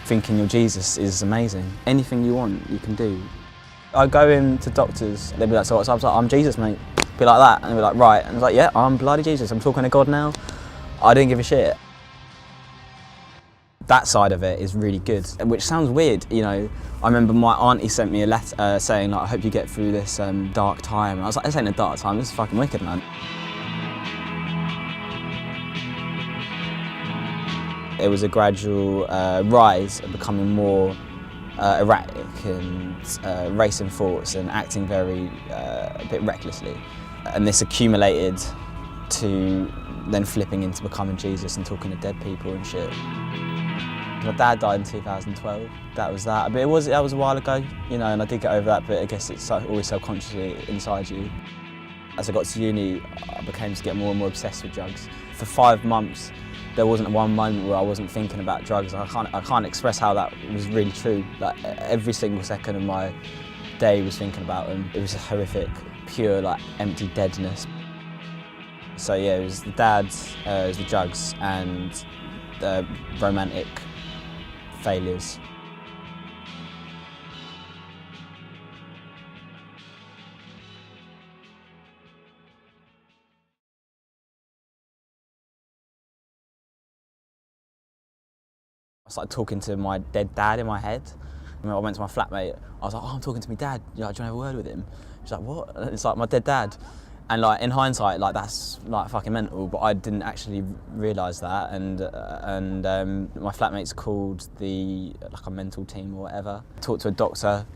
thinking you're Jesus is amazing. Anything you want, you can do. I go into doctors, they'd be like, so what's up? I was like, I'm Jesus, mate. Be like that, and they'd be like, right. And I was like, yeah, I'm bloody Jesus. I'm talking to God now. I didn't give a shit. That side of it is really good, which sounds weird, you know. I remember my auntie sent me a letter saying, like, I hope you get through this dark time. And I was like, this ain't a dark time, this is fucking wicked, man. It was a gradual rise of becoming more erratic and racing thoughts and acting very a bit recklessly. And this accumulated to then flipping into becoming Jesus and talking to dead people and shit. My dad died in 2012. That was that. But that was a while ago, you know, and I did get over that, but I guess it's always subconsciously inside you. As I got to uni, I became to get more and more obsessed with drugs. For 5 months, there wasn't one moment where I wasn't thinking about drugs. I can't express how that was really true. Like every single second of my day was thinking about them. It was a horrific, pure, like empty deadness. So yeah, it was the dads, it was the drugs, and the romantic failures. I started talking to my dead dad in my head. I went to my flatmate, I was like, oh, I'm talking to my dad, you know, do you want to have a word with him? She's like, what? And it's like my dead dad. And like in hindsight, like that's like fucking mental, but I didn't actually realise that. And my flatmates called like a mental team or whatever. I talked to a doctor.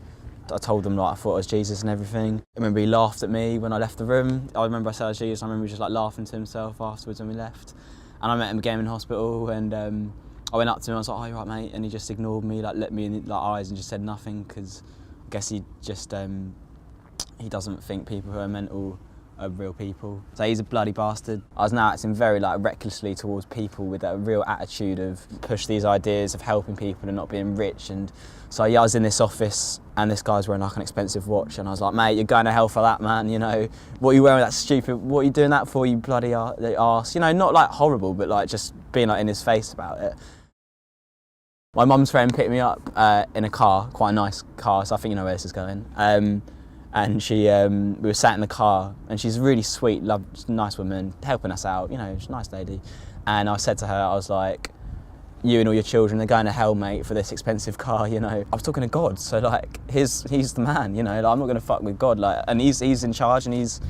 I told them like I thought I was Jesus and everything. I remember he laughed at me when I left the room. I remember I said I was Jesus. I remember he was just like laughing to himself afterwards when we left. And I met him again in hospital, and I went up to him. I was like, "Oh, you're right, mate," and he just ignored me, like looked me in the eyes and just said nothing, because I guess he just he doesn't think people who are mental are real people. So he's a bloody bastard. I was now acting very like recklessly towards people with a real attitude of push these ideas of helping people and not being rich. And so yeah, I was in this office and this guy's wearing like an expensive watch, and I was like, mate, you're going to hell for that, man, you know. What are you wearing that stupid, what are you doing that for, you bloody arse? You know, not like horrible, but like just being like in his face about it. My mum's friend picked me up in a car, quite a nice car, so I think you know where this is going. And she, we were sat in the car, and she's really sweet, nice woman, helping us out, you know, she's a nice lady. And I said to her, I was like, you and all your children are going to hell, mate, for this expensive car, you know. I was talking to God, so like, he's the man, you know, like, I'm not gonna fuck with God, like, and he's in charge, and he's,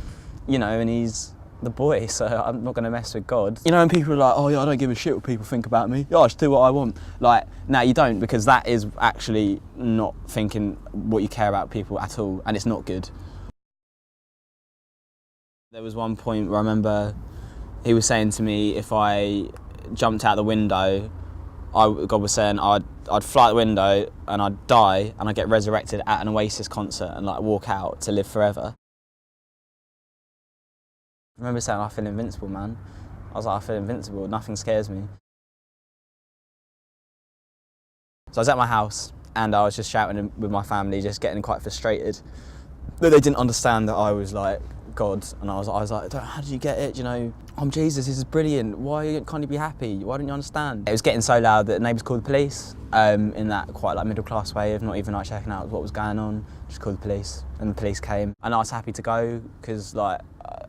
you know, and he's the boy, so I'm not gonna mess with God. You know, when people are like, oh yeah, I don't give a shit what people think about me. Yeah, I just do what I want. Like, no, you don't, because that is actually not thinking what you care about people at all, and it's not good. There was one point where I remember he was saying to me, if I jumped out the window, God was saying I'd fly out the window and I'd die and I'd get resurrected at an Oasis concert and like walk out to live forever. I remember saying, I feel invincible, man. I was like, I feel invincible, nothing scares me. So I was at my house and I was just shouting with my family, just getting quite frustrated. They didn't understand that I was like God, and I was like, how did you get it? You know, I'm Jesus, this is brilliant. Why can't you be happy? Why don't you understand? It was getting so loud that neighbours called the police, in that quite like middle class way of not even like checking out what was going on, just called the police, and the police came. And I was happy to go, because like,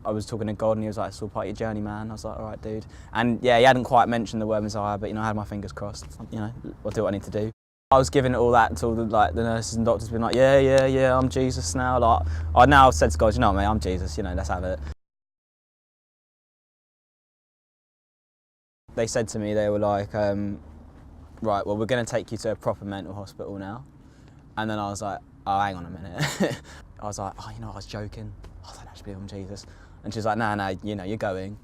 I was talking to God and he was like, it's all part of your journey, man. I was like, all right, dude. And yeah, he hadn't quite mentioned the word Messiah, but you know, I had my fingers crossed. You know, I'll do what I need to do. I was giving it all that to all the nurses and doctors being like, yeah, I'm Jesus now. Like, I now said to God, you know what, mate, I'm Jesus, you know, let's have it. They said to me, they were like, right, well, we're gonna take you to a proper mental hospital now. And then I was like, oh, hang on a minute. I was like, oh, you know, I was joking. I don't actually believe I'm Jesus. And she was like, no, you know, you're going.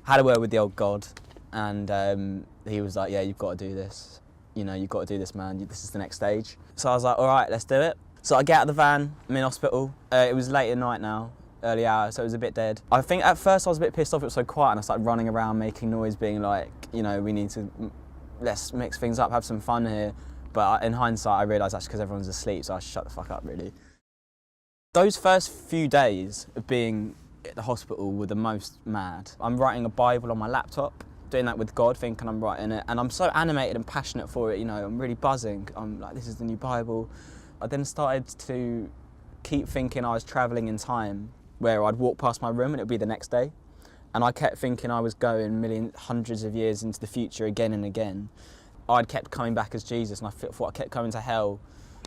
Had a word with the old God, and he was like, yeah, you've got to do this. You know, you've got to do this, man. This is the next stage. So I was like, all right, let's do it. So I get out of the van, I'm in hospital. It was late at night now, early hours, so it was a bit dead. I think at first I was a bit pissed off, it was so quiet, and I started running around, making noise, being like, you know, let's mix things up, have some fun here. But in hindsight, I realised that's because everyone's asleep, so I shut the fuck up, really. Those first few days of being at the hospital were the most mad. I'm writing a Bible on my laptop, doing that with God, thinking I'm writing it, and I'm so animated and passionate for it, you know, I'm really buzzing. I'm like, this is the new Bible. I then started to keep thinking I was travelling in time, where I'd walk past my room and it would be the next day. And I kept thinking I was going millions, hundreds of years into the future again and again. I'd kept coming back as Jesus, and I thought I kept coming to hell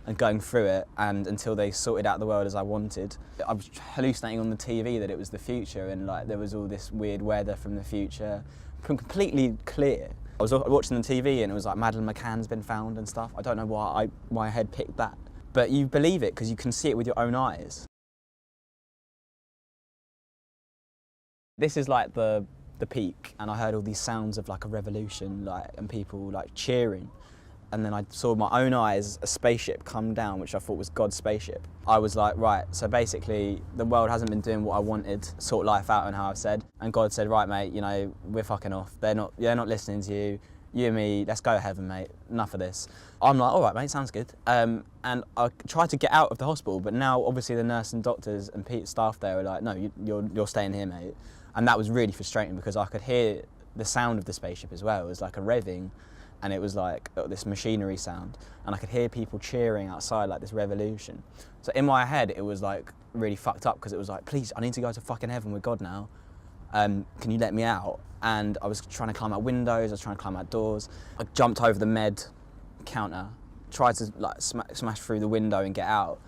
and going through it, and until they sorted out the world as I wanted. I was hallucinating on the TV that it was the future, and like there was all this weird weather from the future, completely clear. I was watching the TV and it was like Madeleine McCann's been found and stuff. I don't know why my head picked that, but you believe it because you can see it with your own eyes. This is like the peak, and I heard all these sounds of like a revolution, like, and people like cheering. And then I saw with my own eyes a spaceship come down, which I thought was God's spaceship. I was like, right, so basically the world hasn't been doing what I wanted, sort life out and how I've said. And God said, right, mate, you know, we're fucking off. They're not listening to you. You and me, let's go to heaven, mate. Enough of this. I'm like, all right, mate, sounds good. And I tried to get out of the hospital, but now obviously the nurse and doctors and staff there are like, no, you're staying here, mate. And that was really frustrating because I could hear the sound of the spaceship as well. It was like a revving, and it was like this machinery sound, and I could hear people cheering outside, like this revolution. So in my head, it was like really fucked up because it was like, please, I need to go to fucking heaven with God now. Can you let me out? And I was trying to climb out windows, I was trying to climb out doors. I jumped over the med counter, tried to like smash through the window and get out.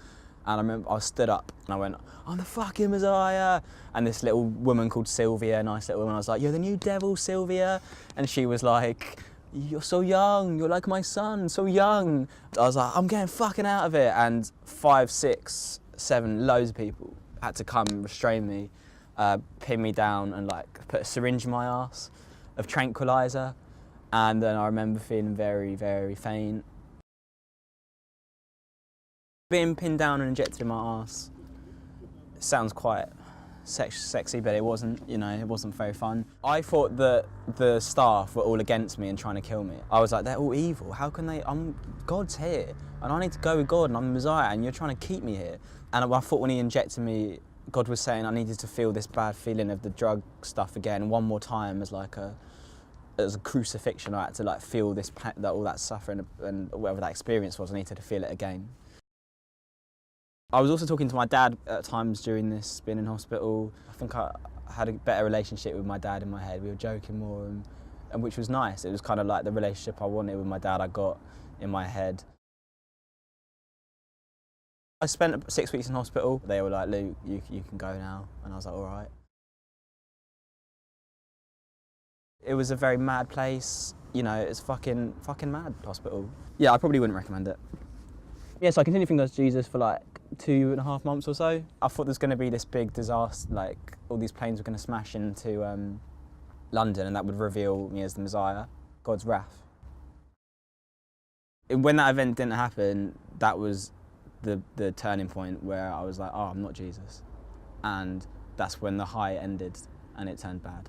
And I remember I stood up and I went, I'm the fucking Messiah. And this little woman called Sylvia, nice little woman, I was like, you're the new devil, Sylvia. And she was like, you're so young, you're like my son, so young. I was like, I'm getting fucking out of it. And 5, 6, 7, loads of people had to come and restrain me, pin me down and like put a syringe in my arse of tranquilizer. And then I remember feeling very, very faint. Being pinned down and injected in my arse sounds quite sexy, but it wasn't, you know, it wasn't very fun. I thought that the staff were all against me and trying to kill me. I was like, they're all evil. How can they? God's here, and I need to go with God, and I'm the Messiah, and you're trying to keep me here. And I thought when he injected me, God was saying I needed to feel this bad feeling of the drug stuff again one more time as like as a crucifixion. I had to like feel this, all that suffering and whatever that experience was. I needed to feel it again. I was also talking to my dad at times during this, being in hospital. I think I had a better relationship with my dad in my head. We were joking more, and which was nice. It was kind of like the relationship I wanted with my dad I got in my head. I spent 6 weeks in hospital. They were like, Luke, you can go now. And I was like, all right. It was a very mad place. You know, it's fucking mad, hospital. Yeah, I probably wouldn't recommend it. Yeah, so I continued thinking I was Jesus for like 2.5 months or so. I thought there was going to be this big disaster, like all these planes were going to smash into London, and that would reveal me as the Messiah, God's wrath. When that event didn't happen, that was the turning point where I was like, oh, I'm not Jesus. And that's when the high ended and it turned bad.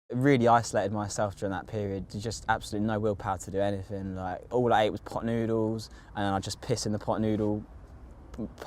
It really isolated myself during that period. Just absolutely no willpower to do anything. Like all I ate was pot noodles, and then I'd just piss in the pot noodle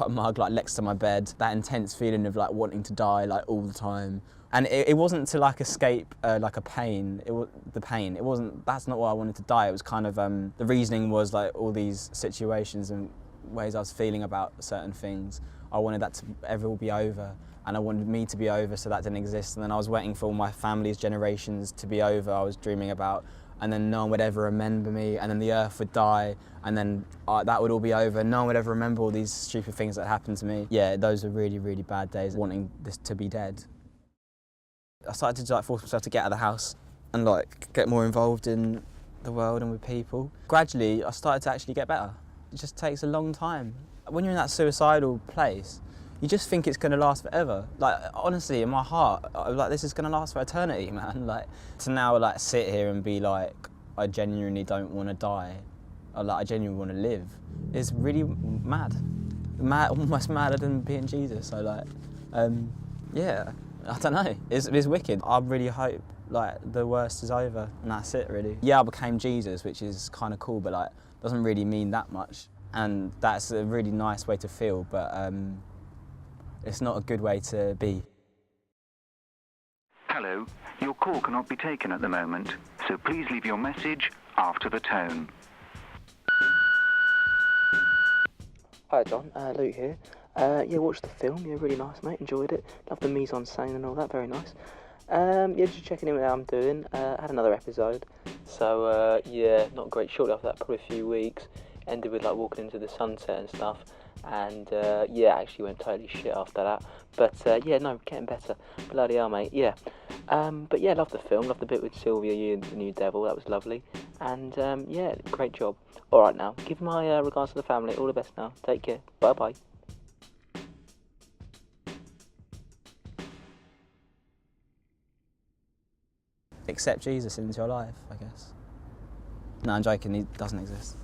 mug like next to my bed. That intense feeling of like wanting to die like all the time. And it wasn't to like escape like a pain. It was the pain. It wasn't. That's not why I wanted to die. It was kind of the reasoning was like all these situations and ways I was feeling about certain things. I wanted that to ever be over, and I wanted me to be over, so that didn't exist. And then I was waiting for all my family's generations to be over. I was dreaming about, and then no one would ever remember me, and then the earth would die, and then that would all be over. No one would ever remember all these stupid things that happened to me. Yeah, those were really, really bad days, wanting this to be dead. I started to like force myself to get out of the house and like get more involved in the world and with people. Gradually, I started to actually get better. It just takes a long time. When you're in that suicidal place, you just think it's going to last forever. Like, honestly, in my heart, I'm like, this is going to last for eternity, man. Like, to now, like, sit here and be like, I genuinely don't want to die, or like, I genuinely want to live, is really mad. Almost madder than being Jesus. So, like, yeah, I don't know. It's wicked. I really hope, like, the worst is over, and that's it, really. Yeah, I became Jesus, which is kind of cool, but, like, doesn't really mean that much. And that's a really nice way to feel, but it's not a good way to be. Hello, your call cannot be taken at the moment, so please leave your message after the tone. Hi John, Luke here. Yeah, watched the film. Yeah, really nice, mate. Enjoyed it. Loved the mise en scène and all that. Very nice. Yeah, just checking in with how I'm doing. Had another episode. So yeah, not great. Shortly after that, probably a few weeks. Ended with like walking into the sunset and stuff. And yeah, actually went totally shit after that. But yeah, no, getting better. Bloody hell, mate. Yeah. But yeah, loved the film. Loved the bit with Sylvia, you and the new devil. That was lovely. And yeah, great job. All right, now give my regards to the family. All the best now. Take care. Bye bye. Accept Jesus into your life, I guess. No, I'm joking. He doesn't exist.